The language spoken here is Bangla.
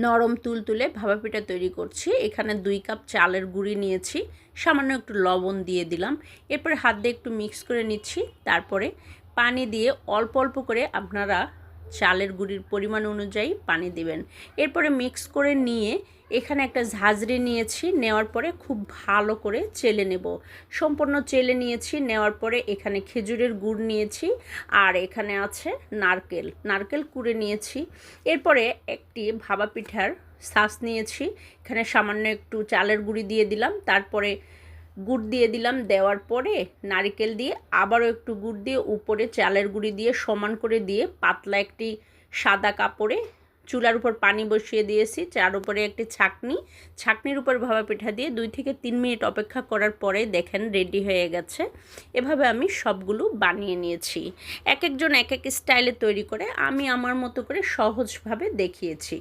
নরম তুলতুলে ভাপা পিঠা তৈরি করছি। এখানে 2 কাপ চালের গুঁড়ি নিয়েছি, সামান্য একটু লবণ দিয়ে দিলাম। এরপরে হাত দিয়ে একটু মিক্স করে নিচ্ছি। তারপরে পানি দিয়ে অল্প অল্প করে আপনারা চালের গুঁড়ির পরিমাণ অনুযায়ী পানি দিবেন। এরপরে মিক্স করে নিয়ে এখানে একটা ঝাঁঝরি নিয়েছি, নেওয়ার পরে খুব ভালো করে চেলে নেব। সম্পূর্ণ চেলে নিয়েছি, নেওয়ার পরে এখানে খেজুরের গুড় নিয়েছি, আর এখানে আছে নারকেল কুড়ে নিয়েছি। এরপরে একটি ভাপা পিঠার ছাঁচ নিয়েছি, এখানে সামান্য একটু চালের গুঁড়ি দিয়ে দিলাম, তারপরে গুড় দিয়ে দিলাম। দেওয়ার পরে নারকেল দিয়ে আবারও একটু গুড় দিয়ে উপরে চালের গুঁড়ি দিয়ে সমান করে দিয়ে পাতলা একটি সাদা কাপড়ে চুলার উপর পানি বসিয়ে দিয়েছি, চার উপরে একটি ছাঁকনির উপর ভাপা পিঠা দিয়ে 2 থেকে 3 মিনিট অপেক্ষা করার পরে দেখেন রেডি হয়ে গেছে। এভাবে আমি সবগুলো বানিয়ে নিয়েছি। এক একজন এক এক স্টাইলে তৈরি করে, আমি আমার মতো করে সহজভাবে দেখিয়েছি।